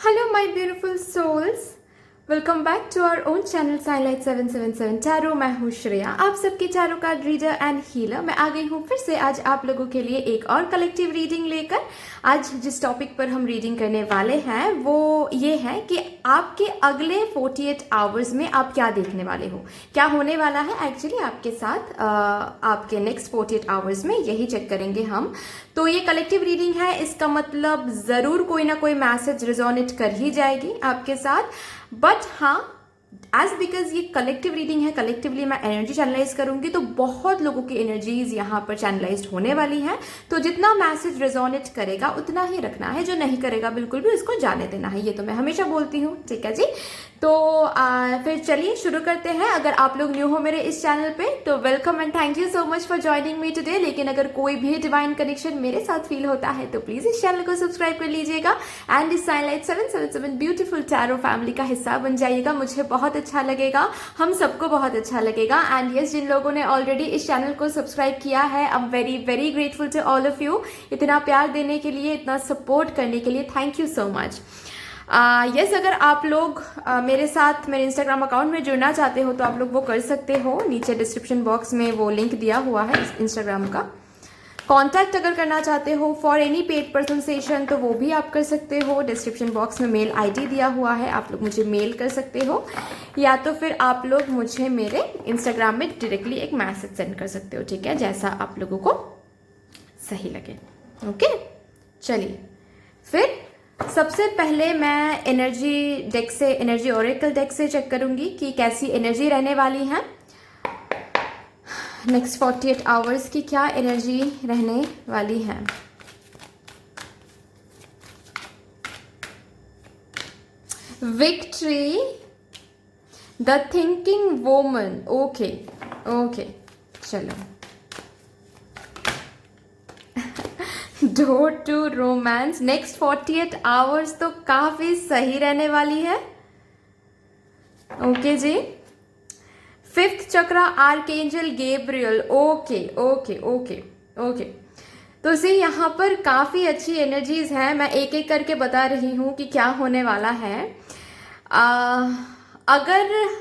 Hello, my beautiful souls. Welcome back to our own channel signlight 777 tarot. मैं हूँ श्रेया, आप सबके tarot card reader and healer. मैं आ गई हूँ फिर से आज आप लोगों के लिए एक और कलेक्टिव रीडिंग लेकर। आज जिस टॉपिक पर हम रीडिंग करने वाले हैं वो ये है कि आपके अगले 48 आवर्स में आप क्या देखने वाले हो, क्या होने वाला है एक्चुअली आपके साथ आपके नेक्स्ट 48 आवर्स में, यही चेक करेंगे हम। तो ये कलेक्टिव रीडिंग है, इसका मतलब ज़रूर कोई ना कोई मैसेज रिजोनेट कर ही जाएगी आपके साथ। बट हाँ, एज बिकॉज ये कलेक्टिव रीडिंग है, कलेक्टिवली मैं एनर्जी चैनलाइज करूंगी, तो बहुत लोगों की एनर्जीज यहाँ पर चैनलाइज होने वाली हैं। तो जितना मैसेज रेजोनेट करेगा उतना ही रखना है, जो नहीं करेगा बिल्कुल भी उसको जाने देना है। ये तो मैं हमेशा बोलती हूँ, ठीक है जी। तो फिर चलिए शुरू करते हैं। अगर आप लोग न्यू हो मेरे इस चैनल पे तो welcome and thank you so much for joining me today. लेकिन अगर कोई भी डिवाइन कनेक्शन मेरे साथ फील होता है तो प्लीज इस चैनल को सब्सक्राइब कर लीजिएगा एंड इस साइनलाइट 777 ब्यूटीफुल टैरो फैमिली का हिस्सा बन जाइएगा। मुझे बहुत अच्छा लगेगा, हम सबको बहुत अच्छा लगेगा। एंड यस, जिन लोगों ने ऑलरेडी इस चैनल को सब्सक्राइब किया है, I am very very grateful to all of you. इतना प्यार देने के लिए, इतना सपोर्ट करने के लिए thank you so much. Yes, अगर आप लोग मेरे साथ मेरे इंस्टाग्राम अकाउंट में जुड़ना चाहते हो तो आप लोग वो कर सकते हो। नीचे डिस्क्रिप्शन बॉक्स में वो लिंक दिया हुआ है इंस्टाग्राम का। कांटेक्ट अगर करना चाहते हो for any paid person session तो वो भी आप कर सकते हो। डिस्क्रिप्शन बॉक्स में मेल आईडी दिया हुआ है, आप लोग मुझे मेल कर सकते हो, या तो फिर आप लोग मुझे मेरे इंस्टाग्राम में डायरेक्टली एक मैसेज सेंड कर सकते हो, ठीक है, जैसा आप लोगों को सही लगे। ओके, चलिए फिर सबसे पहले मैं एनर्जी डेक से, एनर्जी ओरेकल डेक से चेक करूंगी कि कैसी एनर्जी रहने वाली है नेक्स्ट 48 आवर्स की, क्या एनर्जी रहने वाली है। Victory, the thinking woman. Okay okay, चलो। Door to romance next 48 hours तो काफी सही रहने वाली है। ओके जी। Fifth chakra archangel Gabriel. Okay okay okay okay, तो सी यहाँ पर काफी अच्छी एनर्जीज है। मैं एक एक करके बता रही हूँ कि क्या होने वाला है। अगर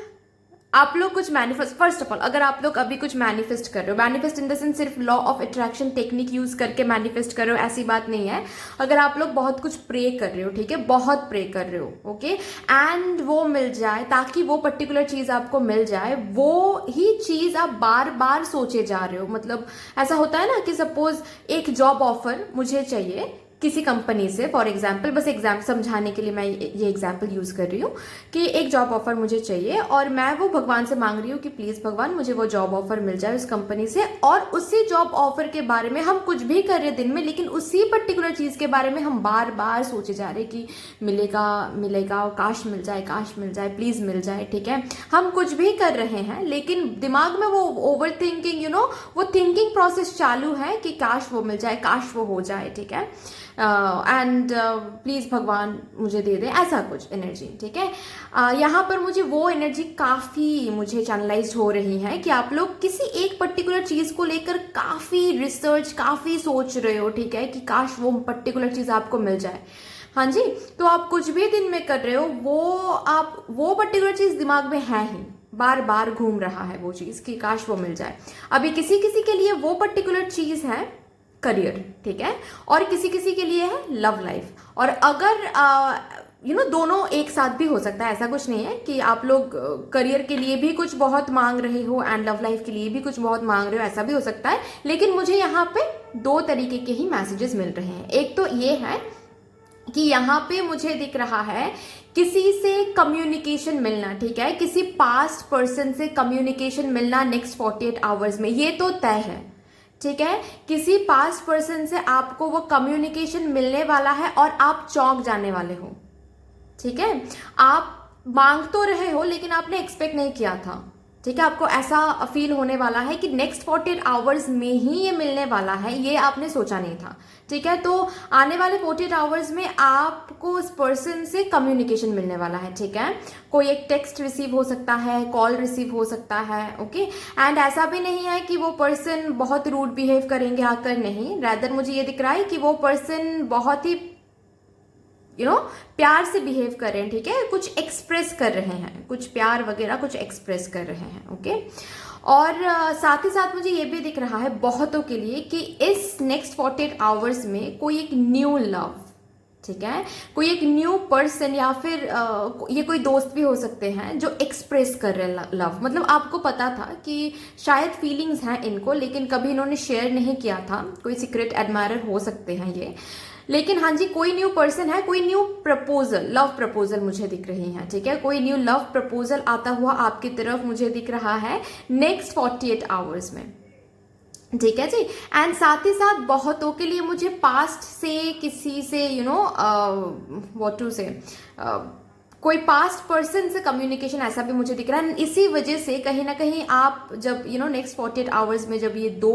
आप लोग कुछ मैनिफेस्ट, फर्स्ट ऑफ ऑल अगर आप लोग अभी कुछ मैनिफेस्ट कर रहे हो, मैनिफेस्ट इन द सेंस सिर्फ law of attraction technique use करके मैनिफेस्ट कर रहे हो, ऐसी बात नहीं है। अगर आप लोग बहुत कुछ प्रे कर रहे हो, ठीक है, बहुत प्रे कर रहे हो, ओके, एंड वो मिल जाए, ताकि वो पर्टिकुलर चीज आपको मिल जाए, वो ही चीज आप बार बार सोचे जा रहे हो। मतलब ऐसा होता है ना कि सपोज एक जॉब ऑफर मुझे चाहिए किसी कंपनी से, फॉर एग्जाम्पल, बस एग्जाम्पल समझाने के लिए मैं ये एग्जाम्पल यूज कर रही हूँ कि एक जॉब ऑफर मुझे चाहिए और मैं वो भगवान से मांग रही हूँ कि प्लीज भगवान मुझे वो जॉब ऑफर मिल जाए उस कंपनी से, और उसी जॉब ऑफर के बारे में हम कुछ भी कर रहे दिन में, लेकिन उसी पर्टिकुलर चीज के बारे में हम बार बार सोचे जा रहे कि मिलेगा मिलेगा, काश मिल जाए, काश मिल जाए, प्लीज मिल जाए, ठीक है। हम कुछ भी कर रहे हैं लेकिन दिमाग में वो ओवर थिंकिंग, वो थिंकिंग प्रोसेस चालू है कि काश वो मिल जाए, काश वो हो जाए, ठीक है, एंड प्लीज भगवान मुझे दे दे, ऐसा कुछ एनर्जी, ठीक है। यहाँ पर मुझे वो एनर्जी काफी मुझे चैनलाइज हो रही है कि आप लोग किसी एक पर्टिकुलर चीज को लेकर काफी रिसर्च, काफी सोच रहे हो, ठीक है, कि काश वो पर्टिकुलर चीज आपको मिल जाए। हाँ जी, तो आप कुछ भी दिन में कर रहे हो, वो पर्टिकुलर चीज दिमाग में है ही, बार बार घूम रहा है वो चीज कि काश वो मिल जाए। अभी किसी किसी के लिए वो पर्टिकुलर चीज है करियर, ठीक है, और किसी किसी के लिए है लव लाइफ। और अगर दोनों एक साथ भी हो सकता है, ऐसा कुछ नहीं है कि आप लोग करियर के लिए भी कुछ बहुत मांग रहे हो एंड लव लाइफ के लिए भी कुछ बहुत मांग रहे हो, ऐसा भी हो सकता है। लेकिन मुझे यहाँ पे दो तरीके के ही मैसेजेस मिल रहे हैं। एक तो ये है कि यहाँ पे मुझे दिख रहा है किसी से कम्युनिकेशन मिलना, ठीक है, किसी पास्ट पर्सन से कम्युनिकेशन मिलना नेक्स्ट 48 आवर्स में, ये तो तय है, ठीक है। किसी पास्ट पर्सन से आपको वो कम्युनिकेशन मिलने वाला है और आप चौंक जाने वाले हो, ठीक है। आप मांग तो रहे हो लेकिन आपने एक्सपेक्ट नहीं किया था, ठीक है, आपको ऐसा फील होने वाला है कि नेक्स्ट 48 आवर्स में ही ये मिलने वाला है, ये आपने सोचा नहीं था, ठीक है। तो आने वाले 48 आवर्स में आपको उस पर्सन से कम्युनिकेशन मिलने वाला है, ठीक है। कोई एक टेक्स्ट रिसीव हो सकता है, कॉल रिसीव हो सकता है, ओके। एंड ऐसा भी नहीं है कि वो पर्सन बहुत रूड बिहेव करेंगे आकर, नहीं, रैदर मुझे ये दिख रहा है कि वो पर्सन बहुत ही प्यार से बिहेव कर रहे हैं, ठीक है, कुछ एक्सप्रेस कर रहे हैं, कुछ प्यार वगैरह कुछ एक्सप्रेस कर रहे हैं, ओके। और साथ ही साथ मुझे ये भी दिख रहा है बहुतों के लिए कि इस नेक्स्ट 48 आवर्स में कोई एक न्यू लव, ठीक है, कोई एक न्यू पर्सन या फिर ये कोई दोस्त भी हो सकते हैं जो एक्सप्रेस कर रहे हैं लव। मतलब आपको पता था कि शायद फीलिंग्स हैं इनको, लेकिन कभी इन्होंने शेयर नहीं किया था। कोई सीक्रेट एडमायरर हो सकते हैं ये, लेकिन हाँ जी, कोई न्यू पर्सन है, कोई न्यू प्रपोजल, लव प्रपोजल मुझे दिख रही है, ठीक है, कोई न्यू लव प्रपोजल आता हुआ आपकी तरफ मुझे दिख रहा है नेक्स्ट 48 आवर्स में, ठीक है जी। एंड साथ ही साथ बहुतों के लिए मुझे पास्ट से किसी से व्हाट टू से कोई पास्ट पर्सन से कम्युनिकेशन ऐसा भी मुझे दिख रहा है। इसी वजह से कहीं ना कहीं आप जब नेक्स्ट 48 आवर्स में जब ये 2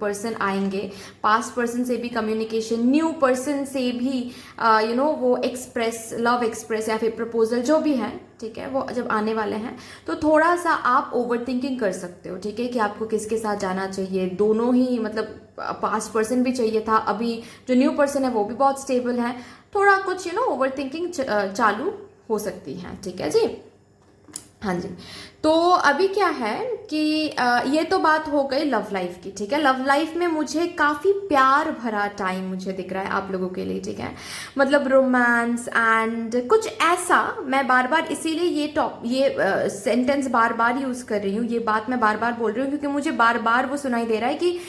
पर्सन आएंगे, पास्ट पर्सन से भी कम्युनिकेशन, न्यू पर्सन से भी वो एक्सप्रेस, लव एक्सप्रेस या फिर प्रपोजल जो भी है, ठीक है, वो जब आने वाले हैं तो थोड़ा सा आप ओवर थिंकिंग कर सकते हो, ठीक है, कि आपको किसके साथ जाना चाहिए। दोनों ही, मतलब पास्ट पर्सन भी चाहिए था, अभी जो न्यू पर्सन है वो भी बहुत स्टेबल है, थोड़ा कुछ ओवर थिंकिंग चालू हो सकती है, ठीक है जी। हाँ जी, तो अभी क्या है कि ये तो बात हो गई लव लाइफ की, ठीक है। लव लाइफ में मुझे काफ़ी प्यार भरा टाइम मुझे दिख रहा है आप लोगों के लिए, ठीक है, मतलब रोमांस एंड कुछ ऐसा। मैं बार बार इसीलिए ये सेंटेंस बार बार यूज़ कर रही हूँ, ये बात मैं बार बार बोल रही हूँ क्योंकि मुझे बार बार वो सुनाई दे रहा है कि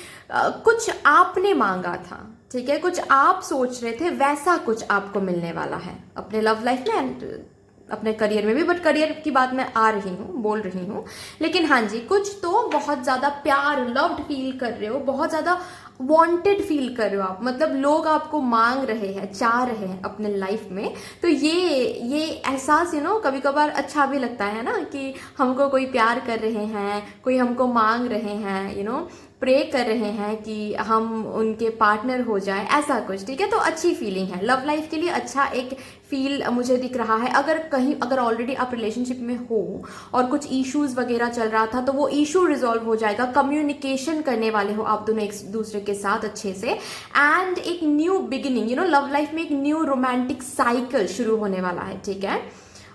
कुछ आपने मांगा था, ठीक है, कुछ आप सोच रहे थे, वैसा कुछ आपको मिलने वाला है अपने लव लाइफ में एंड अपने करियर में भी। बट करियर की बात मैं बोल रही हूँ, लेकिन हाँ जी, कुछ तो बहुत ज़्यादा प्यार, लव्ड फील कर रहे हो, बहुत ज़्यादा वांटेड फील कर रहे हो आप, मतलब लोग आपको मांग रहे हैं, चाह रहे हैं अपने लाइफ में। तो ये एहसास कभी कभार अच्छा भी लगता है ना, कि हमको कोई प्यार कर रहे हैं, कोई हमको मांग रहे हैं, प्रे कर रहे हैं कि हम उनके पार्टनर हो जाए, ऐसा कुछ, ठीक है। तो अच्छी फीलिंग है लव लाइफ के लिए, अच्छा एक फील मुझे दिख रहा है। अगर ऑलरेडी आप रिलेशनशिप में हो और कुछ इश्यूज वगैरह चल रहा था तो वो इशू रिजॉल्व हो जाएगा, कम्युनिकेशन करने वाले हो आप दोनों एक दूसरे के साथ अच्छे से, एंड एक न्यू बिगिनिंग, लव लाइफ में एक न्यू रोमांटिक साइकिल शुरू होने वाला है, ठीक है,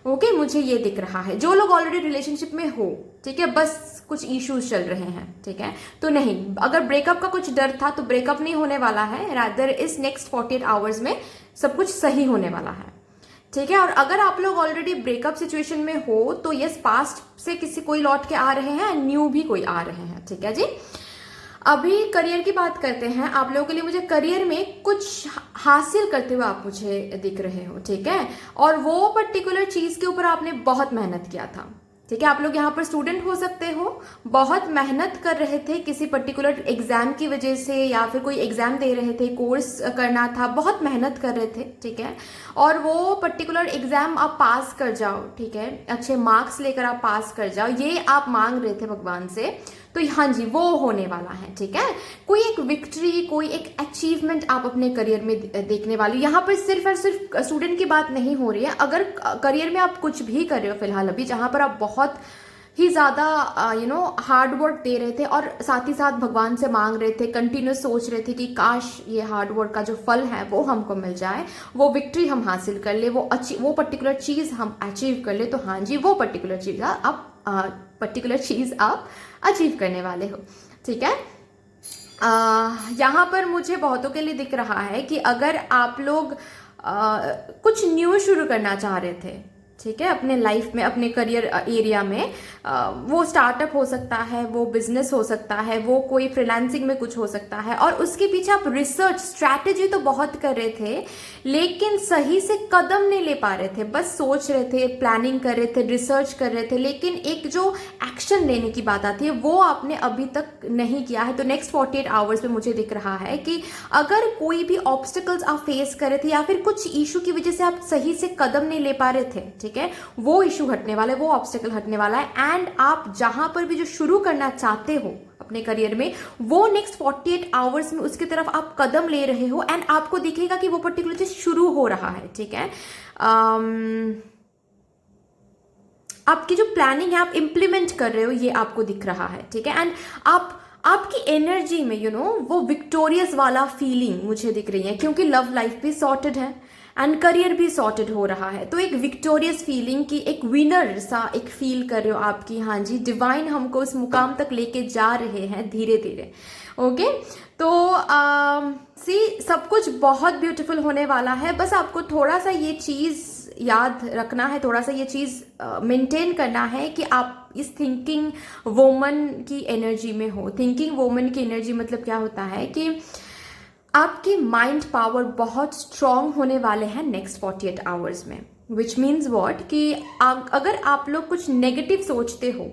ओके। मुझे ये दिख रहा है जो लोग ऑलरेडी रिलेशनशिप में हो, ठीक है, बस कुछ इश्यूज चल रहे हैं, ठीक है, तो नहीं, अगर ब्रेकअप का कुछ डर था तो ब्रेकअप नहीं होने वाला है, रादर इस नेक्स्ट 48 आवर्स में सब कुछ सही होने वाला है, ठीक है। और अगर आप लोग ऑलरेडी ब्रेकअप सिचुएशन में हो तो यस, पास्ट से कोई लौट के आ रहे हैं, न्यू भी कोई आ रहे हैं, ठीक है जी। अभी करियर की बात करते हैं। आप लोगों के लिए मुझे करियर में कुछ हासिल करते हुए आप मुझे दिख रहे हो, ठीक है, और वो पर्टिकुलर चीज के ऊपर आपने बहुत मेहनत किया था, ठीक है। आप लोग यहाँ पर स्टूडेंट हो सकते हो, बहुत मेहनत कर रहे थे किसी पर्टिकुलर एग्जाम की वजह से, या फिर कोई एग्जाम दे रहे थे, कोर्स करना था, बहुत मेहनत कर रहे थे, ठीक है, और वो पर्टिकुलर एग्जाम आप पास कर जाओ, ठीक है, अच्छे मार्क्स लेकर आप पास कर जाओ, ये आप मांग रहे थे भगवान से। तो हाँ जी, वो होने वाला है, ठीक है। कोई एक विक्ट्री, कोई एक अचीवमेंट आप अपने करियर में देखने वाली। यहाँ पर सिर्फ और सिर्फ स्टूडेंट की बात नहीं हो रही है, अगर करियर में आप कुछ भी कर रहे हो फिलहाल अभी, जहाँ पर आप बहुत ही ज़्यादा हार्ड वर्क दे रहे थे और साथ ही साथ भगवान से मांग रहे थे, कंटिन्यूस सोच रहे थे कि काश ये हार्ड वर्क का जो फल है वो हमको मिल जाए, वो विक्ट्री हम हासिल कर ले, वो पर्टिकुलर चीज़ हम अचीव कर ले, तो हाँ जी, वो पर्टिकुलर चीज़ आप अचीव करने वाले हो, ठीक है। यहाँ पर मुझे बहुतों के लिए दिख रहा है कि अगर आप लोग कुछ न्यू शुरू करना चाह रहे थे, ठीक है, अपने लाइफ में, अपने करियर एरिया में, वो स्टार्टअप हो सकता है, वो बिजनेस हो सकता है, वो कोई फ्रीलांसिंग में कुछ हो सकता है, और उसके पीछे आप रिसर्च स्ट्रैटेजी तो बहुत कर रहे थे, लेकिन सही से कदम नहीं ले पा रहे थे, बस सोच रहे थे, प्लानिंग कर रहे थे, रिसर्च कर रहे थे, लेकिन एक जो एक्शन लेने की बात आती है वो आपने अभी तक नहीं किया है। तो नेक्स्ट 48 आवर्स में मुझे दिख रहा है कि अगर कोई भी ऑब्स्टिकल्स आप फेस कर रहे थे या फिर कुछ इशू की वजह से आप सही से कदम नहीं ले पा रहे थे, ठीक है, वो इशू हटने वाला है, वो ऑब्स्टिकल हटने वाला है, एंड आप जहां पर भी जो शुरू करना चाहते हो अपने करियर में, वो नेक्स्ट 48 आवर्स में उसकी तरफ आप कदम ले रहे हो, एंड आपको दिखेगा कि वो पर्टिकुलर चीज शुरू हो रहा है, ठीक है। आपकी जो प्लानिंग है आप इंप्लीमेंट कर रहे हो, ये आपको दिख रहा है, ठीक है, एंड आपकी एनर्जी में वो विक्टोरियस वाला फीलिंग मुझे दिख रही है, क्योंकि लव लाइफ भी सॉर्टेड है एंड करियर भी सॉर्टेड हो रहा है। तो एक विक्टोरियस फीलिंग की, एक विनर सा एक फील कर रहे हो आपकी, हाँ जी, डिवाइन हमको उस मुकाम तक लेके जा रहे हैं धीरे धीरे। ओके, तो सी सब कुछ बहुत ब्यूटीफुल होने वाला है। बस आपको थोड़ा सा ये चीज़ याद रखना है, थोड़ा सा ये चीज़ मेंटेन करना है कि आप इस थिंकिंग वोमन की एनर्जी में हो। थिंकिंग वोमन की एनर्जी मतलब क्या होता है कि आपकी माइंड पावर बहुत स्ट्रांग होने वाले हैं नेक्स्ट 48 आवर्स में। विच मीन्स वॉट कि अगर आप लोग कुछ नेगेटिव सोचते हो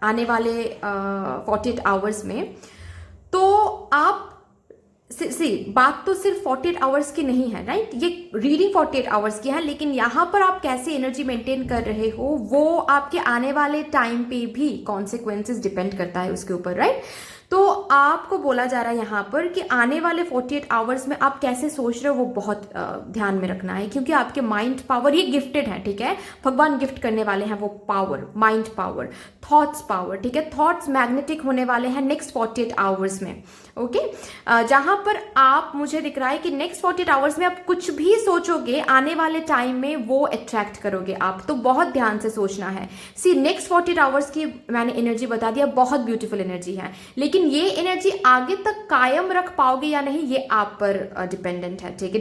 आने वाले 48 आवर्स में, तो आप सी बात तो सिर्फ 48 आवर्स की नहीं है, राइट? ये रीडिंग 48 आवर्स की है, लेकिन यहाँ पर आप कैसे एनर्जी मेंटेन कर रहे हो वो आपके आने वाले टाइम पे भी कॉन्सिक्वेंसेस डिपेंड करता है उसके ऊपर, राइट? तो आपको बोला जा रहा है यहाँ पर कि आने वाले 48 आवर्स में आप कैसे सोच रहे हो वो बहुत ध्यान में रखना है, क्योंकि आपके माइंड पावर ये गिफ्टेड है, ठीक है? भगवान गिफ्ट करने वाले हैं वो power, mind power, thoughts power, ठीक है? थॉट्स मैग्नेटिक होने वाले हैं नेक्स्ट 48 आवर्स में। ओके, जहां पर आप, मुझे दिख रहा है कि नेक्स्ट 48 आवर्स में आप कुछ भी सोचोगे आने वाले टाइम में वो अट्रैक्ट करोगे आप, तो बहुत ध्यान से सोचना है। सी नेक्स्ट 48 आवर्स की मैंने एनर्जी बता दिया, बहुत ब्यूटीफुल एनर्जी है, लेकिन ये एनर्जी आगे तक कायम रख पाओगे या नहीं ये आप पर डिपेंडेंट है, ठीक है?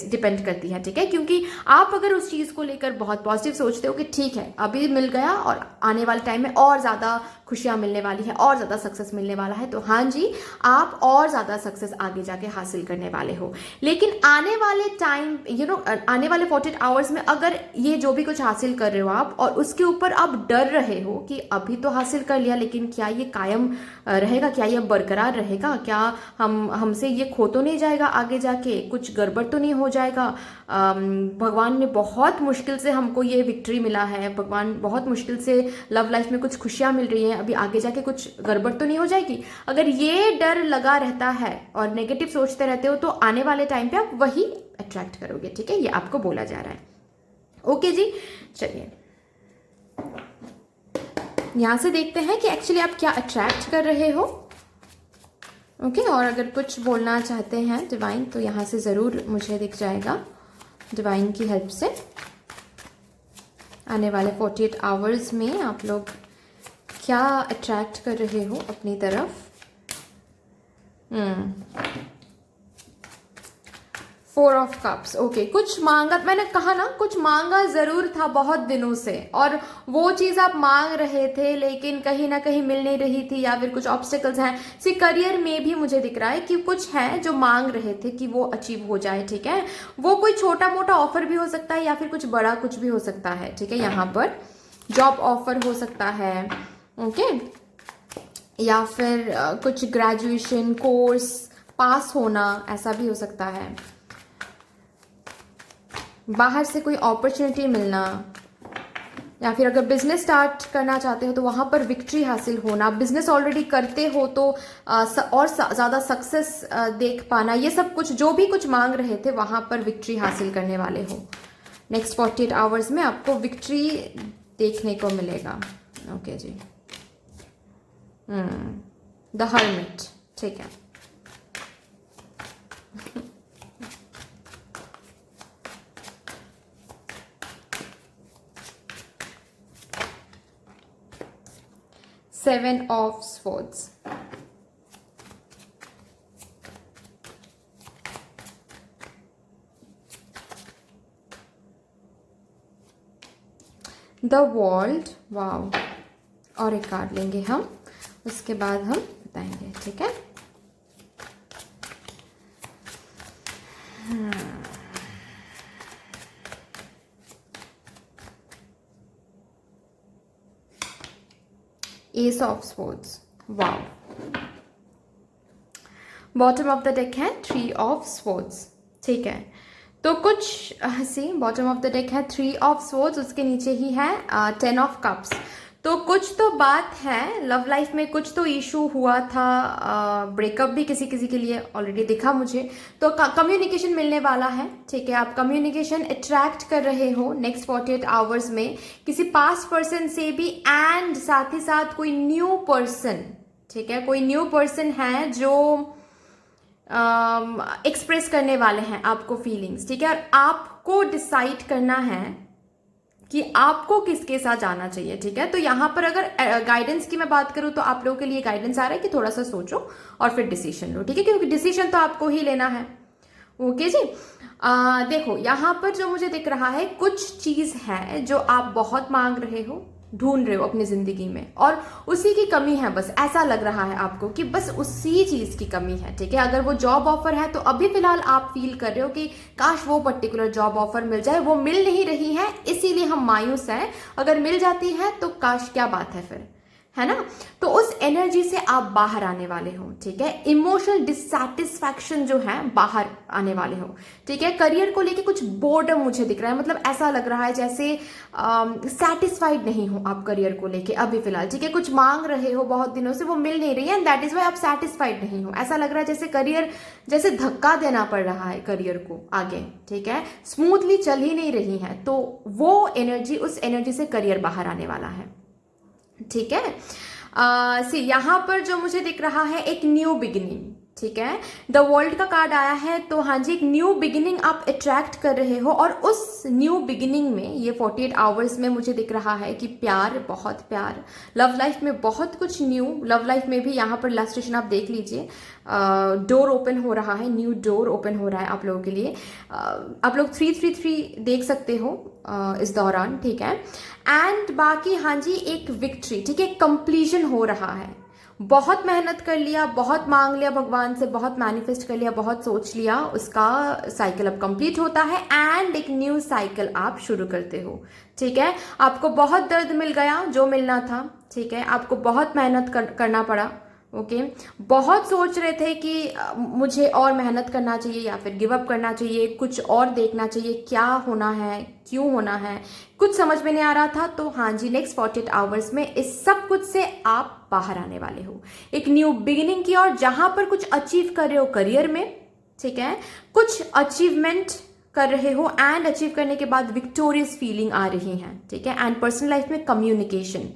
डिपेंड करती है, ठीक है? क्योंकि आप अगर उस चीज को लेकर बहुत पॉजिटिव सोचते हो कि ठीक है अभी मिल गया और आने वाले टाइम में और ज्यादा खुशियां मिलने वाली है और ज्यादा सक्सेस मिलने वाला है, तो हाँ जी, आप और ज्यादा सक्सेस आगे जाके हासिल करने वाले हो। लेकिन आने वाले टाइम, आने वाले 48 आवर्स में अगर ये जो भी कुछ हासिल कर रहे हो आप और उसके ऊपर आप डर रहे हो कि अभी तो हासिल कर लिया लेकिन क्या ये कायम रहेगा, क्या ये बरकरार रहेगा, क्या हमसे ये खो तो नहीं जाएगा, आगे जाके कुछ गड़बड़ तो नहीं हो जाएगा, भगवान ने बहुत मुश्किल से हमको ये विक्ट्री मिला है, भगवान बहुत मुश्किल से लव लाइफ में कुछ खुशियां मिल रही हैं, अभी आगे जाके कुछ गड़बड़ तो नहीं हो जाएगी। अगर ये डर लगा रहता है और नेगेटिव सोचते रहते हो तो आने वाले टाइम पे आप वही अट्रैक्ट करोगे, ठीक है? ये आपको बोला जा रहा है। ओके जी, चलिए यहां से देखते हैं कि एक्चुअली आप क्या अट्रैक्ट कर रहे हो। ओके, और अगर कुछ बोलना चाहते हैं डिवाइन तो यहाँ से ज़रूर मुझे दिख जाएगा डिवाइन की हेल्प से। आने वाले 48 आवर्स में आप लोग क्या अट्रैक्ट कर रहे हो अपनी तरफ। 4 ऑफ कप्स, ओके, कुछ मांगा, मैंने कहा ना कुछ मांगा जरूर था बहुत दिनों से, और वो चीज आप मांग रहे थे लेकिन कहीं ना कहीं मिल नहीं रही थी, या फिर कुछ ऑब्स्टिकल्स हैं। सी करियर में भी मुझे दिख रहा है कि कुछ है जो मांग रहे थे कि वो अचीव हो जाए, ठीक है? वो कोई छोटा मोटा ऑफर भी हो सकता है या फिर कुछ बड़ा कुछ भी हो सकता है, ठीक है? यहाँ पर जॉब ऑफर हो सकता है, ओके, या फिर कुछ ग्रेजुएशन कोर्स पास होना, ऐसा भी हो सकता है। बाहर से कोई अपॉर्चुनिटी मिलना, या फिर अगर बिजनेस स्टार्ट करना चाहते हो तो वहां पर विक्ट्री हासिल होना, बिजनेस ऑलरेडी करते हो तो और ज़्यादा सक्सेस देख पाना, ये सब कुछ जो भी कुछ मांग रहे थे वहां पर विक्ट्री हासिल करने वाले हो। नेक्स्ट 48 आवर्स में आपको विक्ट्री देखने को मिलेगा। ओके जी, द हर्मिट, ठीक है। Seven of Swords, the world, wow, और एक कार्ड लेंगे हम, उसके बाद हम बताएंगे, ठीक है? S of swords, wow. Bottom of the deck है 3 ऑफ स्वर्ड्स, ठीक है? तो कुछ सी बॉटम ऑफ द डेक है 3 ऑफ स्वर्ड्स, उसके नीचे ही है 10 ऑफ कप्स। तो कुछ तो बात है लव लाइफ में, कुछ तो इशू हुआ था, ब्रेकअप भी किसी किसी के लिए ऑलरेडी दिखा मुझे, तो कम्युनिकेशन मिलने वाला है, ठीक है? आप कम्युनिकेशन अट्रैक्ट कर रहे हो नेक्स्ट 48 आवर्स में किसी पास्ट पर्सन से भी, एंड साथ ही साथ कोई न्यू पर्सन, ठीक है? कोई न्यू पर्सन है जो एक्सप्रेस करने वाले हैं आपको फीलिंग्स, ठीक है? और आप आपको डिसाइड करना है कि आपको किसके साथ जाना चाहिए, ठीक है। तो यहाँ पर अगर गाइडेंस की मैं बात करूँ तो आप लोगों के लिए गाइडेंस आ रहा है कि थोड़ा सा सोचो और फिर डिसीजन लो, ठीक है, क्योंकि डिसीजन तो आपको ही लेना है। ओके जी। देखो यहाँ पर जो मुझे दिख रहा है, कुछ चीज है जो आप बहुत मांग रहे हो, ढूंढ रहे हो अपनी जिंदगी में, और उसी की कमी है, बस ऐसा लग रहा है आपको कि बस उसी चीज की कमी है, ठीक है। अगर वो जॉब ऑफर है तो अभी फिलहाल आप फील कर रहे हो कि काश वो पर्टिकुलर जॉब ऑफर मिल जाए, वो मिल नहीं रही है, इसीलिए हम मायूस हैं। अगर मिल जाती है तो काश, क्या बात है फिर, है ना। तो उस एनर्जी से आप बाहर आने वाले हो, ठीक है। इमोशनल डिससैटिस्फैक्शन जो है, बाहर आने वाले हो, ठीक है। करियर को लेके कुछ बोर्डम मुझे दिख रहा है, मतलब ऐसा लग रहा है जैसे सेटिस्फाइड नहीं हो आप करियर को लेके अभी फिलहाल, ठीक है। कुछ मांग रहे हो बहुत दिनों से, वो मिल नहीं रही है, एंड दैट इज वाई आप सेटिस्फाइड नहीं हो। ऐसा लग रहा है जैसे करियर, जैसे धक्का देना पड़ रहा है करियर को आगे, ठीक है, स्मूथली चल ही नहीं रही है। तो वो एनर्जी, उस एनर्जी से करियर बाहर आने वाला है, ठीक है। यहाँ पर जो मुझे दिख रहा है, एक न्यू बिगिनिंग, ठीक है। द वर्ल्ड का कार्ड आया है, तो हाँ जी, एक न्यू बिगिनिंग आप अट्रैक्ट कर रहे हो, और उस न्यू बिगिनिंग में ये 48 आवर्स में मुझे दिख रहा है कि प्यार, बहुत प्यार, लव लाइफ में बहुत कुछ न्यू, लव लाइफ में भी यहाँ पर इलस्ट्रेशन आप देख लीजिए, डोर ओपन हो रहा है, न्यू डोर ओपन हो रहा है आप लोगों के लिए। आप लोग 333 देख सकते हो इस दौरान, ठीक है। एंड बाकी हाँ जी, एक विक्ट्री, ठीक है, कंप्लीशन हो रहा है। बहुत मेहनत कर लिया, बहुत मांग लिया भगवान से, बहुत मैनिफेस्ट कर लिया, बहुत सोच लिया, उसका साइकिल अब कंप्लीट होता है, एंड एक न्यू साइकिल आप शुरू करते हो, ठीक है। आपको बहुत दर्द मिल गया, जो मिलना था, ठीक है। आपको बहुत मेहनत करना पड़ा, ओके। बहुत सोच रहे थे कि मुझे और मेहनत करना चाहिए या फिर गिव अप करना चाहिए, कुछ और देखना चाहिए, क्या होना है, क्यों होना है, कुछ समझ में नहीं आ रहा था। तो हाँ जी, नेक्स्ट 48 आवर्स में इस सब कुछ से आप बाहर आने वाले हो, एक न्यू बिगिनिंग की ओर, जहां पर कुछ अचीव कर रहे हो करियर में, ठीक है, कुछ अचीवमेंट कर रहे हो, एंड अचीव करने के बाद विक्टोरियस फीलिंग आ रही है, ठीक है। एंड पर्सनल लाइफ में communication,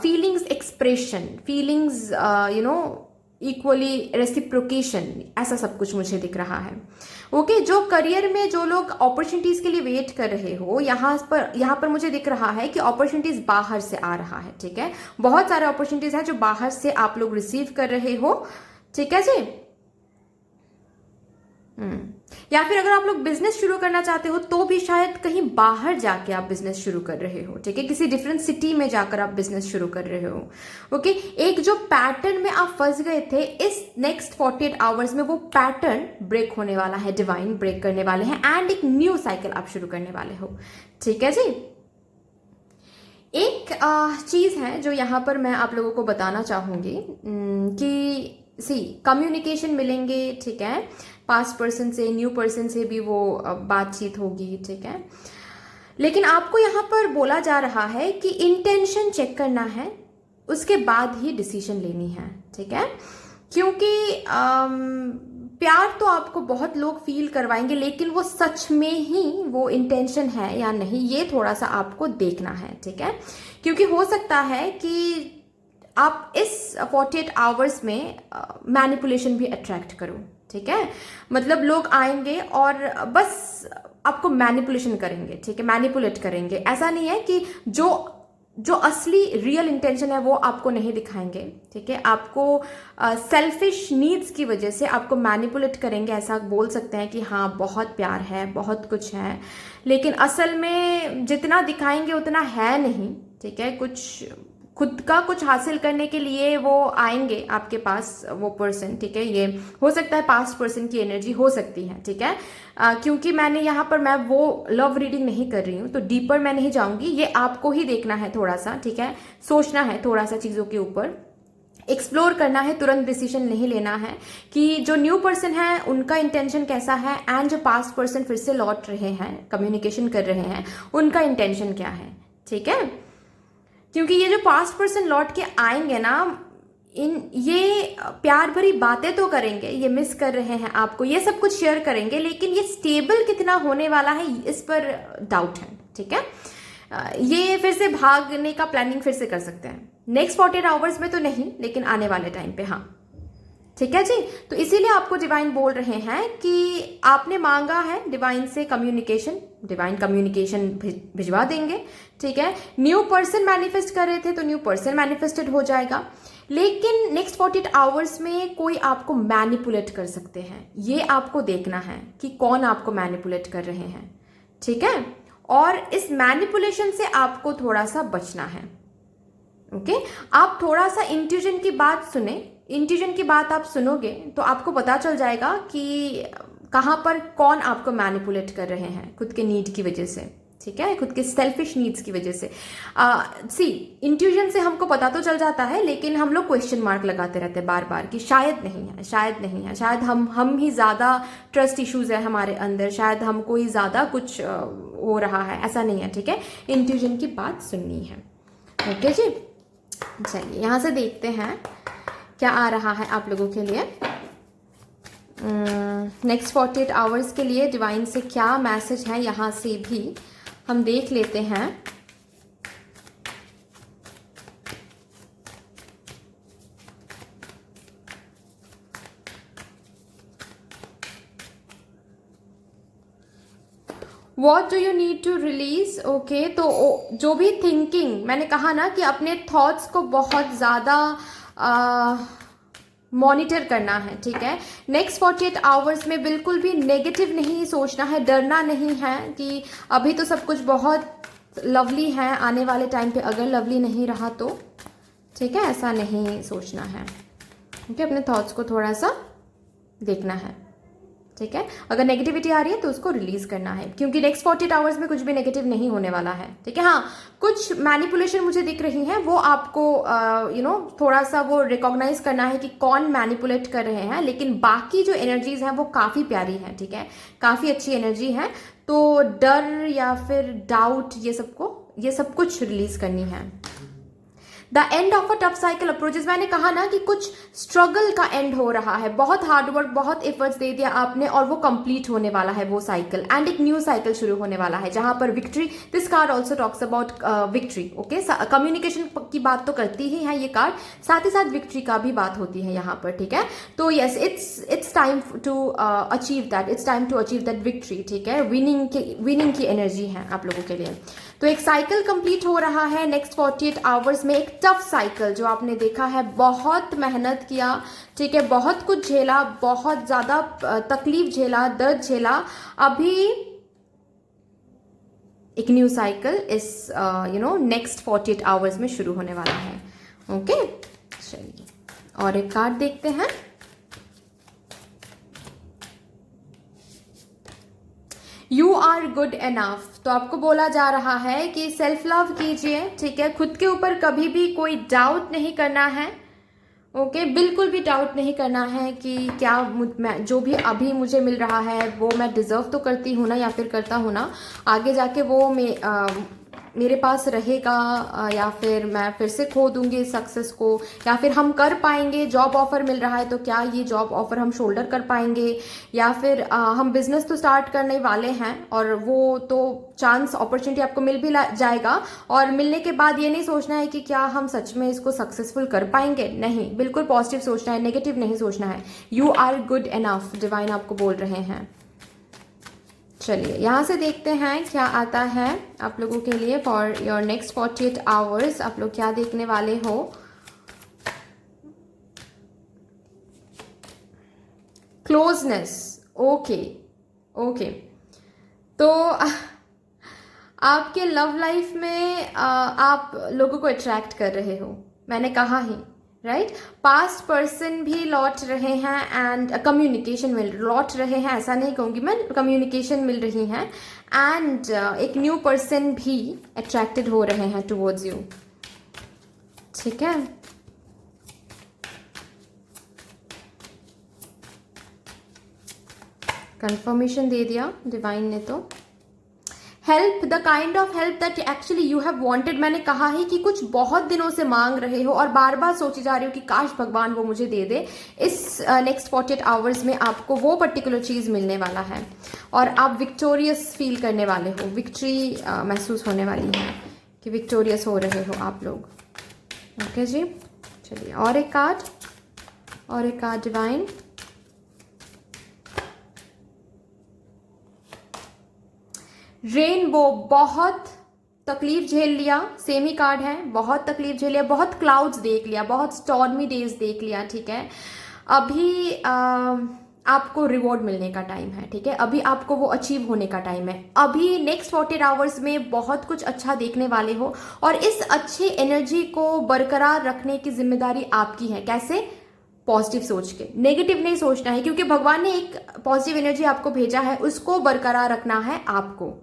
feelings expression, feelings equally reciprocation, ऐसा सब कुछ मुझे दिख रहा है, ओके। जो करियर में जो लोग अपॉर्चुनिटीज के लिए वेट कर रहे हो, यहाँ पर मुझे दिख रहा है कि अपॉर्चुनिटीज बाहर से आ रहा है, ठीक है। बहुत सारे अपॉर्चुनिटीज हैं जो बाहर से आप लोग रिसीव कर रहे हो, ठीक है जी। या फिर अगर आप लोग बिजनेस शुरू करना चाहते हो तो भी शायद कहीं बाहर जाके आप बिजनेस शुरू कर रहे हो, ठीक है, किसी डिफरेंट सिटी में जाकर आप बिजनेस शुरू कर रहे हो, ओके। एक जो पैटर्न में आप फंस गए थे, इस नेक्स्ट 48 आवर्स में वो पैटर्न ब्रेक होने वाला है, डिवाइन ब्रेक करने वाले हैं, एंड एक न्यू साइकिल आप शुरू करने वाले हो, ठीक है जी। एक चीज है जो यहाँ पर मैं आप लोगों को बताना चाहूंगी कि कम्युनिकेशन मिलेंगे, ठीक है, पास्ट पर्सन से, न्यू पर्सन से भी वो बातचीत होगी, ठीक है। लेकिन आपको यहाँ पर बोला जा रहा है कि इंटेंशन चेक करना है, उसके बाद ही डिसीजन लेनी है, ठीक है। क्योंकि प्यार तो आपको बहुत लोग फील करवाएंगे, लेकिन वो सच में ही वो इंटेंशन है या नहीं, ये थोड़ा सा आपको देखना है, ठीक है। क्योंकि हो सकता है कि आप इस 48 आवर्स में मैनिपुलेशन भी अट्रैक्ट करो, ठीक है। मतलब लोग आएंगे और बस आपको मैनिपुलेशन करेंगे, ठीक है, मैनिपुलेट करेंगे। ऐसा नहीं है कि जो असली रियल इंटेंशन है वो आपको नहीं दिखाएंगे, ठीक है। आपको सेल्फिश नीड्स की वजह से आपको मैनिपुलेट करेंगे, ऐसा बोल सकते हैं कि हाँ बहुत प्यार है, बहुत कुछ है, लेकिन असल में जितना दिखाएंगे उतना है नहीं, ठीक है। कुछ खुद का कुछ हासिल करने के लिए वो आएंगे आपके पास, वो पर्सन, ठीक है। ये हो सकता है पास्ट पर्सन की एनर्जी हो सकती है, ठीक है। क्योंकि मैंने यहाँ पर मैं वो लव रीडिंग नहीं कर रही हूँ, तो डीपर मैं नहीं जाऊंगी, ये आपको ही देखना है थोड़ा सा, ठीक है। सोचना है थोड़ा सा चीज़ों के ऊपर, एक्सप्लोर करना है, तुरंत डिसीजन नहीं लेना है कि जो न्यू पर्सन है उनका इंटेंशन कैसा है, एंड जो पास्ट पर्सन फिर से लौट रहे हैं, कम्युनिकेशन कर रहे हैं, उनका इंटेंशन क्या है, ठीक है। क्योंकि ये जो पास्ट पर्सन लौट के आएंगे ना, ये प्यार भरी बातें तो करेंगे, ये मिस कर रहे हैं आपको, ये सब कुछ शेयर करेंगे, लेकिन ये स्टेबल कितना होने वाला है इस पर डाउट है, ठीक है। ये फिर से भागने का प्लानिंग फिर से कर सकते हैं, नेक्स्ट 48 आवर्स में तो नहीं, लेकिन आने वाले टाइम पे हाँ। ठीक है जी। तो इसीलिए आपको डिवाइन बोल रहे हैं कि आपने मांगा है डिवाइन से कम्युनिकेशन, डिवाइन कम्युनिकेशन भिजवा देंगे। ठीक है, न्यू पर्सन मैनिफेस्ट कर रहे थे तो न्यू पर्सन मैनिफेस्टेड हो जाएगा। लेकिन नेक्स्ट 48 आवर्स में कोई आपको मैनिपुलेट कर सकते हैं, ये आपको देखना है कि कौन आपको मैनिपुलेट कर रहे हैं। ठीक है, और इस मैनिपुलेशन से आपको थोड़ा सा बचना है। ओके, आप थोड़ा सा इंट्यूजन की बात सुने, इंट्यूजन की बात आप सुनोगे तो आपको पता चल जाएगा कि कहाँ पर कौन आपको मैनिपुलेट कर रहे हैं खुद के नीड की वजह से। ठीक है, खुद के सेल्फिश नीड्स की वजह से। सी इंट्यूजन से हमको पता तो चल जाता है, लेकिन हम लोग क्वेश्चन मार्क लगाते रहते हैं बार बार कि शायद नहीं है, शायद नहीं है, शायद हम ही ज़्यादा ट्रस्ट इश्यूज है हमारे अंदर, शायद हमको ही ज़्यादा कुछ हो रहा है। ऐसा नहीं है। ठीक है, इंट्यूजन की बात सुननी है। ओके जी, चलिए यहाँ से देखते हैं क्या आ रहा है आप लोगों के लिए। नेक्स्ट 48 आवर्स के लिए डिवाइन से क्या मैसेज है, यहाँ से भी हम देख लेते हैं। What do you need to release. Okay, तो जो भी थिंकिंग, मैंने कहा ना कि अपने थॉट्स को बहुत ज़्यादा मॉनिटर करना है। ठीक है, नेक्स्ट 48 आवर्स में बिल्कुल भी नेगेटिव नहीं सोचना है, डरना नहीं है कि अभी तो सब कुछ बहुत लवली है, आने वाले टाइम पे अगर लवली नहीं रहा तो। ठीक है, ऐसा नहीं सोचना है। ठीक है, अपने थॉट्स को थोड़ा सा देखना है। ठीक है, अगर नेगेटिविटी आ रही है तो उसको रिलीज करना है, क्योंकि नेक्स्ट 48 आवर्स में कुछ भी नेगेटिव नहीं होने वाला है। ठीक है, हाँ कुछ मैनिपुलेशन मुझे दिख रही है, वो आपको थोड़ा सा वो रिकॉग्नाइज करना है कि कौन मैनिपुलेट कर रहे हैं, लेकिन बाकी जो एनर्जीज हैं वो काफ़ी प्यारी हैं। ठीक है, काफ़ी अच्छी एनर्जी है। तो डर या फिर डाउट, ये सब कुछ रिलीज करनी है। The end of a tough cycle approaches, मैंने कहा ना कि कुछ स्ट्रगल का एंड हो रहा है, बहुत हार्डवर्क, बहुत एफर्ट्स दे दिया आपने और वो कंप्लीट होने वाला है वो साइकिल, एंड एक न्यू साइकिल शुरू होने वाला है जहां पर victory, this card also talks about victory. Okay, communication की बात तो करती ही है ये कार्ड, साथ ही साथ विक्ट्री का भी बात होती है यहाँ पर। ठीक है, तो yes, it's time to achieve that, it's time to achieve that victory. ठीक है, विनिंग की एनर्जी है आप लोगों के लिए। तो एक साइकिल कंप्लीट हो रहा है नेक्स्ट 48 आवर्स में, एक टफ साइकिल जो आपने देखा है, बहुत मेहनत किया। ठीक है, बहुत कुछ झेला, बहुत ज्यादा तकलीफ झेला, दर्द झेला, अभी एक न्यू साइकिल इस नेक्स्ट 48 आवर्स में शुरू होने वाला है। ओके, चलिए और एक कार्ड देखते हैं। यू आर गुड एनफ, तो आपको बोला जा रहा है कि सेल्फ लव कीजिए। ठीक है, खुद के ऊपर कभी भी कोई डाउट नहीं करना है। ओके, बिल्कुल भी डाउट नहीं करना है कि क्या मैं जो भी अभी मुझे मिल रहा है वो मैं डिजर्व तो करती हूँ ना, या फिर करता हूँ ना, आगे जाके वो मेरे पास रहेगा, या फिर मैं फिर से खो दूंगी सक्सेस को, या फिर हम कर पाएंगे। जॉब ऑफर मिल रहा है तो क्या ये जॉब ऑफर हम शोल्डर कर पाएंगे, या फिर हम बिजनेस तो स्टार्ट करने वाले हैं और वो तो चांस अपॉर्चुनिटी आपको मिल भी जाएगा, और मिलने के बाद ये नहीं सोचना है कि क्या हम सच में इसको सक्सेसफुल कर पाएंगे। नहीं, बिल्कुल पॉजिटिव सोचना है, नेगेटिव नहीं सोचना है। You are good enough, divine आपको बोल रहे हैं। चलिए यहाँ से देखते हैं क्या आता है आप लोगों के लिए फॉर योर नेक्स्ट 48 आवर्स। आप लोग क्या देखने वाले हो। क्लोजनेस, ओके ओके, तो आपके लव लाइफ में आप लोगों को अट्रैक्ट कर रहे हो, मैंने कहा ही, राइट। पास्ट पर्सन भी लौट रहे हैं एंड कम्युनिकेशन मिल लौट रहे हैं, ऐसा नहीं कहूँगी मैं, कम्युनिकेशन मिल रही है, एंड एक न्यू पर्सन भी अट्रैक्टेड हो रहे हैं टुवर्ड्स यू। ठीक है, कंफर्मेशन दे दिया डिवाइन ने। तो help, the kind of help that actually you have wanted, मैंने कहा है कि कुछ बहुत दिनों से मांग रहे हो और बार बार सोची जा रही हो कि काश भगवान वो मुझे दे दे। इस नेक्स्ट 48 आवर्स में आपको वो पर्टिकुलर चीज़ मिलने वाला है और आप विक्टोरियस फील करने वाले हो, विक्ट्री महसूस होने वाली है कि विक्टोरियस हो रहे हो आप लोग। ओके जी, चलिए और एक कार्ड। और एक कार्ड डिवाइन। रेनबो, बहुत तकलीफ झेल लिया, सेम ही कार्ड है, बहुत तकलीफ झेल लिया, बहुत क्लाउड्स देख लिया, बहुत स्टॉर्मी डेज देख लिया, ठीक है। अभी आपको रिवॉर्ड मिलने का टाइम है, ठीक है। अभी आपको वो अचीव होने का टाइम है। अभी नेक्स्ट 48 आवर्स में बहुत कुछ अच्छा देखने वाले हो और इस अच्छी एनर्जी को बरकरार रखने की जिम्मेदारी आपकी है। कैसे? पॉजिटिव सोच के, नेगेटिव नहीं सोचना है, क्योंकि भगवान ने एक पॉजिटिव एनर्जी आपको भेजा है, उसको बरकरार रखना है आपको,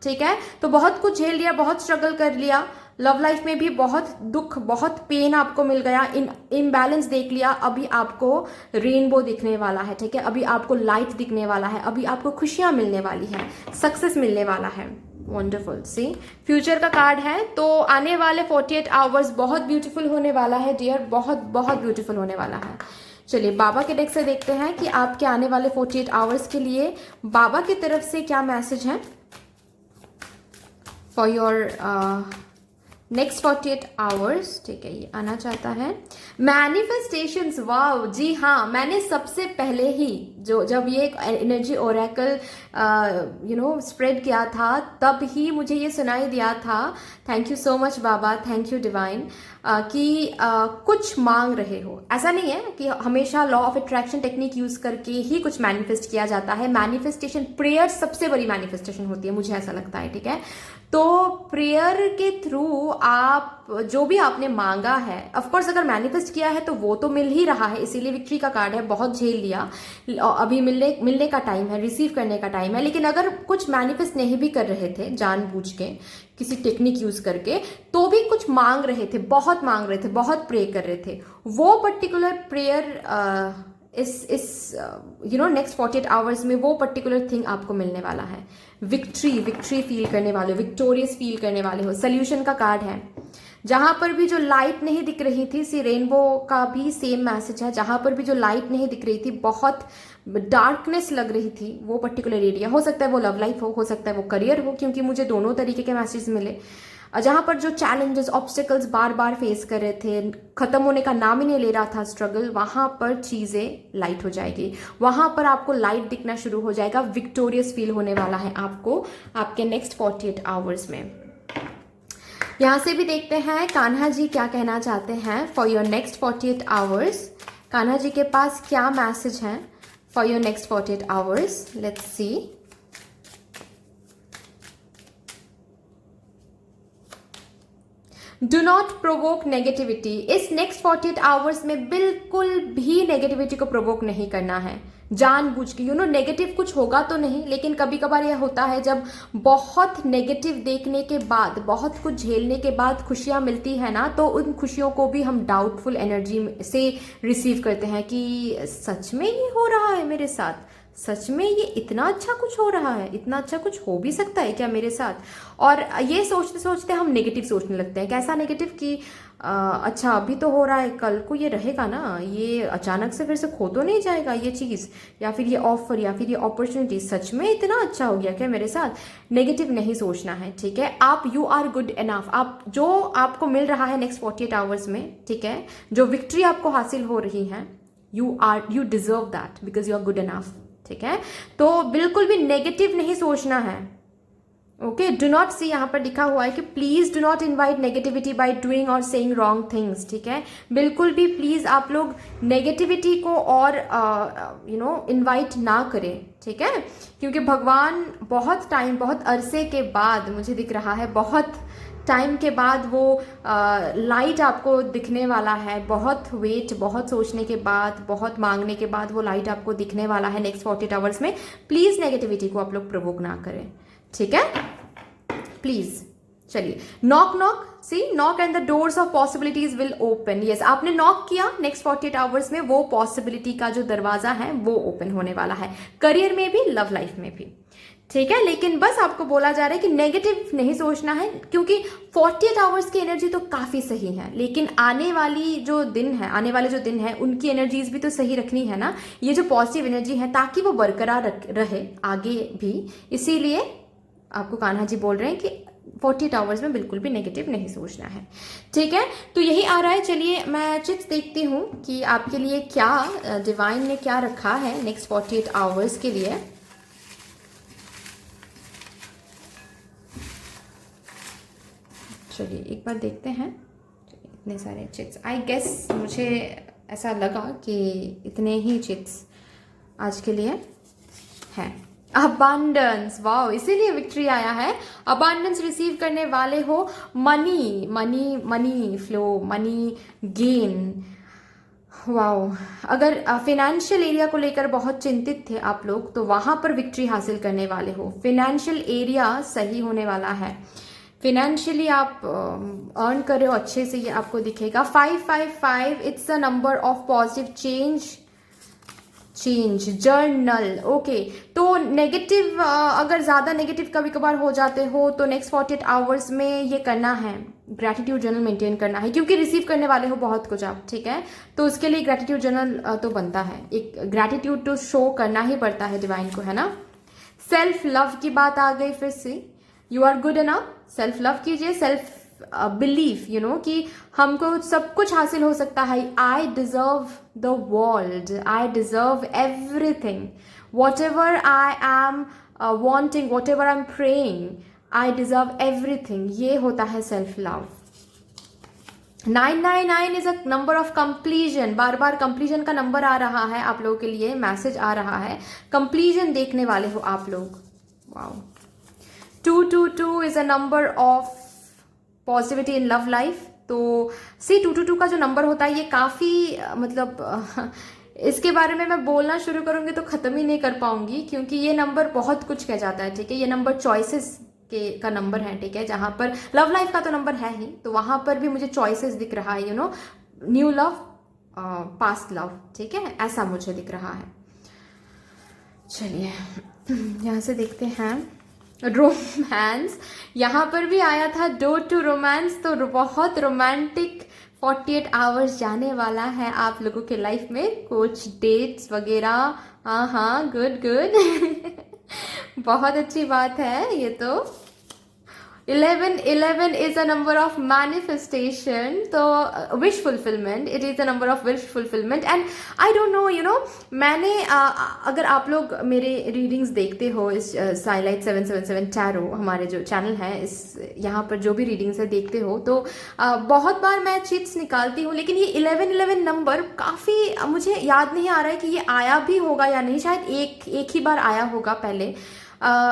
ठीक है। तो बहुत कुछ झेल लिया, बहुत स्ट्रगल कर लिया, लव लाइफ में भी बहुत दुख, बहुत पेन आपको मिल गया, इम्बैलेंस देख लिया। अभी आपको रेनबो दिखने वाला है, ठीक है। अभी आपको लाइट दिखने वाला है, अभी आपको खुशियां मिलने वाली है, सक्सेस मिलने वाला है। वंडरफुल। सी, फ्यूचर का कार्ड है, तो आने वाले 48 आवर्स बहुत ब्यूटीफुल होने वाला है डियर, बहुत बहुत ब्यूटीफुल होने वाला है। चलिए बाबा के डेक से देखते हैं कि आपके आने वाले 48 आवर्स के लिए बाबा की तरफ से क्या मैसेज है फॉर योर नेक्स्ट 48 आवर्स, ठीक है। ये आना चाहता है मैनिफेस्टेशंस। वाव, जी हाँ, मैंने सबसे पहले ही जब ये एनर्जी ओरेकल स्प्रेड किया था, तब ही मुझे ये सुनाई दिया था, thank you so much Baba, thank you divine, कि कुछ मांग रहे हो। ऐसा नहीं है कि हमेशा law of attraction technique use करके ही कुछ मैनिफेस्ट किया जाता है। मैनिफेस्टेशन, प्रेयर सबसे बड़ी मैनिफेस्टेशन होती है, मुझे ऐसा लगता है, ठीक है। तो प्रेयर के थ्रू आप जो भी आपने मांगा है, ऑफ कोर्स अगर मैनिफेस्ट किया है तो वो तो मिल ही रहा है, इसीलिए विक्ट्री का कार्ड है। बहुत झेल लिया, अभी मिलने का टाइम है, रिसीव करने का टाइम है। लेकिन अगर कुछ मैनिफेस्ट नहीं भी कर रहे थे जानबूझ के, किसी टेक्निक यूज करके, तो भी कुछ मांग रहे थे, बहुत मांग रहे थे, बहुत प्रे कर रहे थे, वो पर्टिकुलर प्रेयर इस नेक्स्ट 48 आवर्स में वो पर्टिकुलर थिंग आपको मिलने वाला है। विक्ट्री फील करने वाले हो, विक्टोरियस फील करने वाले हो। सोल्यूशन का कार्ड है। जहां पर भी जो लाइट नहीं दिख रही थी, सी रेनबो का भी सेम मैसेज है, जहां पर भी जो लाइट नहीं दिख रही थी, बहुत डार्कनेस लग रही थी, वो पर्टिकुलर एरिया, हो सकता है वो लव लाइफ हो सकता है वो करियर हो, क्योंकि मुझे दोनों तरीके के मैसेज मिले। जहां पर जो चैलेंजेस, ऑब्स्टिकल्स बार बार फेस कर रहे थे, खत्म होने का नाम ही नहीं ले रहा था स्ट्रगल, वहां पर चीजें लाइट हो जाएगी, वहां पर आपको लाइट दिखना शुरू हो जाएगा, विक्टोरियस फील होने वाला है आपको आपके नेक्स्ट 48 आवर्स में। यहां से भी देखते हैं कान्हा जी क्या कहना चाहते हैं for your next 48 hours. Kanha ji के पास क्या मैसेज है for your next 48 hours, let's see. Do not provoke negativity. इस नेक्स्ट 48 आवर्स में बिल्कुल भी नेगेटिविटी को प्रोवोक नहीं करना है जानबूझ के। नेगेटिव कुछ होगा तो नहीं, लेकिन कभी कभार यह होता है जब बहुत नेगेटिव देखने के बाद, बहुत कुछ झेलने के बाद खुशियां मिलती है ना, तो उन खुशियों को भी हम डाउटफुल एनर्जी से रिसीव करते हैं कि सच में ये हो रहा है मेरे साथ, सच में ये इतना अच्छा कुछ हो रहा है, इतना अच्छा कुछ हो भी सकता है क्या मेरे साथ। और ये सोचते सोचते हम नेगेटिव सोचने लगते हैं। कैसा नेगेटिव कि अच्छा अभी तो हो रहा है, कल को ये रहेगा ना, ये अचानक से फिर से खो तो नहीं जाएगा ये चीज़, या फिर ये ऑफर, या फिर ये अपॉर्चुनिटी, सच में इतना अच्छा हो गया क्या मेरे साथ। नेगेटिव नहीं सोचना है, ठीक है। आप यू आर गुड इनफ। आप जो आपको मिल रहा है नेक्स्ट 48 आवर्स में, ठीक है, जो विक्ट्री आपको हासिल हो रही है, you deserve that because you are good enough, ठीक है। तो बिल्कुल भी नेगेटिव नहीं सोचना है। ओके, डू नॉट सी, यहाँ पर लिखा हुआ है कि please do not invite negativity by doing और सेइंग रॉन्ग थिंग्स, ठीक है। बिल्कुल भी प्लीज आप लोग नेगेटिविटी को और इन्वाइट ना करें, ठीक है, क्योंकि भगवान बहुत टाइम, बहुत अरसे के बाद मुझे दिख रहा है, बहुत टाइम के बाद वो लाइट आपको दिखने वाला है। बहुत वेट, बहुत सोचने के बाद, बहुत मांगने के बाद वो लाइट आपको दिखने वाला है नेक्स्ट 48 आवर्स में। प्लीज नेगेटिविटी को आप लोग प्रोवोक ना करें, ठीक है, प्लीज। चलिए, knock knock, see, knock and the doors of possibilities will open. Yes, आपने नॉक किया, नेक्स्ट 48 आवर्स में वो पॉसिबिलिटी का जो दरवाजा है वो ओपन होने वाला है, करियर में भी, लव लाइफ में भी, ठीक है। लेकिन बस आपको बोला जा रहा है कि नेगेटिव नहीं सोचना है, क्योंकि 48 आवर्स की एनर्जी तो काफी सही है, लेकिन आने वाले जो दिन है उनकी एनर्जीज भी तो सही रखनी है ना, ये जो पॉजिटिव एनर्जी है, ताकि वो बरकरार रहे आगे भी। इसीलिए आपको कान्हा जी बोल रहे हैं कि 48 आवर्स में बिल्कुल भी नेगेटिव नहीं सोचना है, ठीक है। तो यही आ रहा है। चलिए मैं चिट्स देखती हूँ कि आपके लिए क्या डिवाइन ने क्या रखा है नेक्स्ट 48 आवर्स के लिए। चलिए एक बार देखते हैं। इतने सारे चिट्स, आई गेस मुझे ऐसा लगा कि इतने ही चिट्स आज के लिए हैं। अबांडेंस, वाओ, इसीलिए विक्ट्री आया है। अबांडेंस रिसीव करने वाले हो, money money money flow, money gain, wow. अगर फिनेंशियल एरिया को लेकर बहुत चिंतित थे आप लोग तो वहां पर विक्ट्री हासिल करने वाले हो। फिनेंशियल एरिया सही होने वाला है, फिनेंशियली आप अर्न कर रहे हो अच्छे से, ये आपको दिखेगा। 555 it's a number of positive change journal, okay. तो नेगेटिव, अगर ज़्यादा नेगेटिव कभी कभार हो जाते हो तो नेक्स्ट 48 आवर्स में ये करना है, ग्रैटिट्यूड जर्नल मेंटेन करना है, क्योंकि रिसीव करने वाले हो बहुत कुछ आप, ठीक है। तो उसके लिए ग्रैटिट्यूड जर्नल तो बनता है, एक ग्रैटिट्यूड तो शो करना ही पड़ता है डिवाइन को, है ना। सेल्फ लव की बात आ गई फिर से। You are good enough, self love कीजिए, सेल्फ बिलीफ, यू नो, कि हमको सब कुछ हासिल हो सकता है। I deserve the world, I deserve everything, whatever I am wanting, whatever I am praying, I deserve everything, ये होता है self love. 999 is a number of completion, बार बार कंप्लीजन का नंबर आ रहा है आप लोगों के लिए, मैसेज आ रहा है, कंप्लीजन देखने वाले हो आप लोग, wow. 222 is a number of positivity in love life. तो सी 222 का जो नंबर होता है ये काफ़ी मतलब इसके बारे में मैं बोलना शुरू करूंगी तो ख़त्म ही नहीं कर पाऊंगी, क्योंकि ये नंबर बहुत कुछ कह जाता है, ठीक है। ये नंबर चॉइसेस का नंबर है, ठीक है। जहाँ पर लव लाइफ का तो नंबर है ही, तो वहाँ पर भी मुझे चॉइसेस दिख रहा है, you know, new love, past love, ठीक है, ऐसा मुझे दिख रहा है। चलिए यहाँ से देखते हैं रोमांस, यहाँ पर भी आया था डोर टू रोमांस, तो बहुत रोमांटिक 48 आवर्स जाने वाला है आप लोगों के लाइफ में, कुछ डेट्स वगैरह। हाँ हाँ, गुड गुड बहुत अच्छी बात है ये तो। 11 is a number of manifestation, तो wish fulfillment, it is a number of wish fulfillment and I don't know, you know, मैंने अगर आप लोग मेरे रीडिंग्स देखते हो इस साइलाइट 777 टैरो, हमारे जो चैनल है, इस यहाँ पर जो भी रीडिंग्स है देखते हो तो बहुत बार मैं चिट्स निकालती हूँ, लेकिन ये 11 नंबर काफ़ी, मुझे याद नहीं आ रहा है कि ये आया भी होगा या नहीं, शायद एक ही बार आया होगा पहले।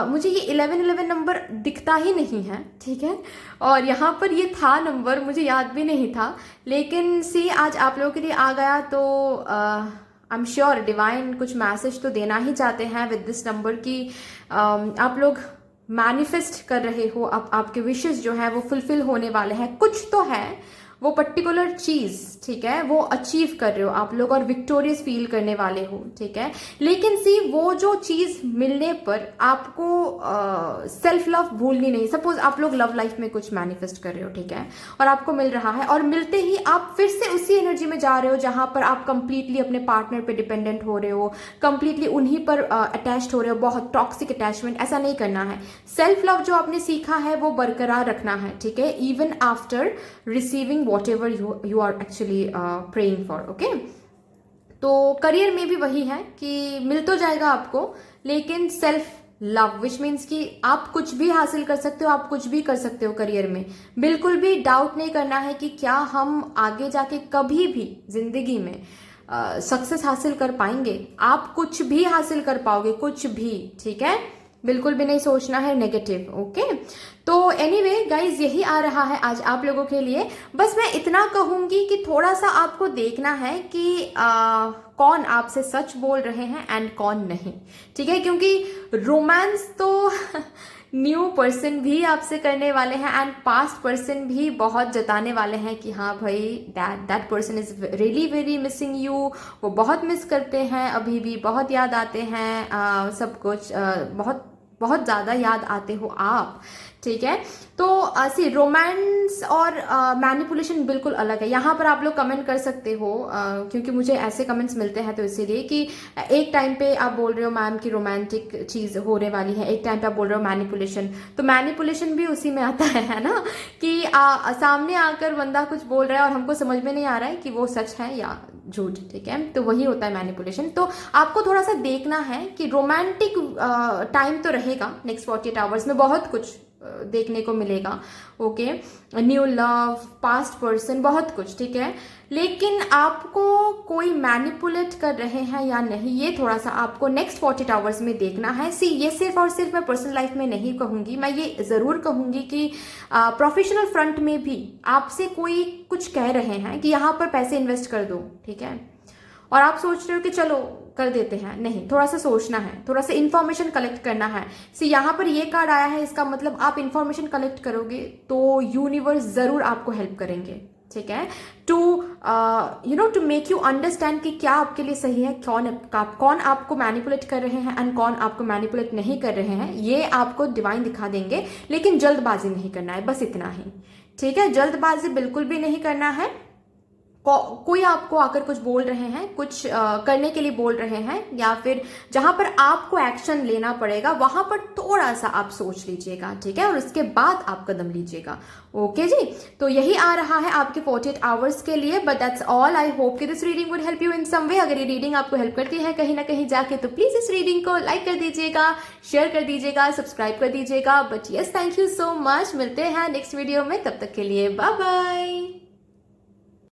मुझे ये 11 नंबर दिखता ही नहीं है, ठीक है। और यहाँ पर ये था नंबर, मुझे याद भी नहीं था, लेकिन सी आज आप लोगों के लिए आ गया, तो आई एम श्योर डिवाइन कुछ मैसेज तो देना ही चाहते हैं विद दिस नंबर की आप लोग मैनिफेस्ट कर रहे हो, आपके विशेस जो है वो फुलफिल होने वाले हैं, कुछ तो है वो पर्टिकुलर चीज़, ठीक है, वो अचीव कर रहे हो आप लोग और विक्टोरियस फील करने वाले हो, ठीक है। लेकिन सी वो जो चीज़ मिलने पर आपको सेल्फ लव भूलनी नहीं। सपोज आप लोग लव लाइफ में कुछ मैनिफेस्ट कर रहे हो, ठीक है, और आपको मिल रहा है, और मिलते ही आप फिर से उसी एनर्जी में जा रहे हो जहां पर आप कंप्लीटली अपने पार्टनर पे डिपेंडेंट हो रहे हो, कंप्लीटली उन्हीं पर अटैच्ड हो रहे हो, बहुत टॉक्सिक अटैचमेंट। ऐसा नहीं करना है। सेल्फ लव जो आपने सीखा है वो बरकरार रखना है, ठीक है, even after receiving whatever you are actually praying for, okay? तो करियर में भी वही है कि मिल तो जाएगा आपको, लेकिन सेल्फ लव विच मीन्स कि आप कुछ भी हासिल कर सकते हो, आप कुछ भी कर सकते हो करियर में। बिल्कुल भी डाउट नहीं करना है कि क्या हम आगे जाके कभी भी जिंदगी में सक्सेस हासिल कर पाएंगे। आप कुछ भी हासिल कर पाओगे, कुछ भी, ठीक है। बिल्कुल भी नहीं सोचना है नेगेटिव, ओके। तो एनीवे गाइज, यही आ रहा है आज आप लोगों के लिए। बस मैं इतना कहूंगी कि थोड़ा सा आपको देखना है कि कौन आपसे सच बोल रहे हैं एंड कौन नहीं, ठीक है, क्योंकि रोमांस तो न्यू पर्सन भी आपसे करने वाले हैं एंड पास्ट पर्सन भी बहुत जताने वाले हैं कि हाँ भाई that person is really very missing you, वो बहुत मिस करते हैं, अभी भी बहुत याद आते हैं, सब कुछ बहुत बहुत ज़्यादा याद आते हो आप, ठीक है। तो ऐसी रोमांस इन्फ्लुएंस और मैनिपुलेशन बिल्कुल अलग है। यहाँ पर आप लोग कमेंट कर सकते हो क्योंकि मुझे ऐसे कमेंट्स मिलते हैं, तो इसीलिए कि एक टाइम पे आप बोल रहे हो मैम की रोमांटिक चीज़ होने वाली है, एक टाइम पे आप बोल रहे हो मैनिपुलेशन, तो मैनिपुलेशन भी उसी में आता है ना, कि सामने आकर बंदा कुछ बोल रहा है और हमको समझ में नहीं आ रहा है कि वो सच है या झूठ, ठीक है, तो वही होता है मैनिपुलेशन। तो आपको थोड़ा सा देखना है कि रोमांटिक टाइम तो रहेगा नेक्स्ट 48 आवर्स में, बहुत कुछ देखने को मिलेगा, okay, new love, past person, बहुत कुछ, ठीक है, लेकिन आपको कोई मैनिपुलेट कर रहे हैं या नहीं, ये थोड़ा सा आपको नेक्स्ट 48 आवर्स में देखना है। ये सिर्फ और सिर्फ मैं पर्सनल लाइफ में नहीं कहूँगी, मैं ये ज़रूर कहूँगी कि प्रोफेशनल फ्रंट में भी आपसे कोई कुछ कह रहे हैं कि यहाँ पर पैसे इन्वेस्ट कर दो, ठीक है, और आप सोच रहे हो कि चलो कर देते हैं, नहीं, थोड़ा सा सोचना है, थोड़ा सा इन्फॉर्मेशन कलेक्ट करना है। यहाँ पर ये कार्ड आया है, इसका मतलब आप इन्फॉर्मेशन कलेक्ट करोगे तो यूनिवर्स ज़रूर आपको हेल्प करेंगे, ठीक है, टू मेक यू अंडरस्टैंड कि क्या आपके लिए सही है, कौन आपको मैनिपुलेट कर रहे हैं एंड कौन आपको मैनिपुलेट नहीं कर रहे हैं, ये आपको डिवाइन दिखा देंगे। लेकिन जल्दबाजी नहीं करना है, बस इतना ही, ठीक है, जल्दबाजी बिल्कुल भी नहीं करना है। कोई आपको आकर कुछ बोल रहे हैं, कुछ करने के लिए बोल रहे हैं, या फिर जहां पर आपको एक्शन लेना पड़ेगा वहां पर थोड़ा सा आप सोच लीजिएगा, ठीक है, और उसके बाद आप कदम लीजिएगा, ओके जी। तो यही आ रहा है आपके 48 आवर्स के लिए, but that's all. I hope कि this reading would help you in some way. अगर ये रीडिंग आपको हेल्प करती है कहीं ना कहीं जाके, तो प्लीज इस रीडिंग को लाइक कर दीजिएगा, शेयर कर दीजिएगा, सब्सक्राइब कर दीजिएगा। But yes, thank you so much, मिलते हैं नेक्स्ट वीडियो में, तब तक के लिए बाय बाय।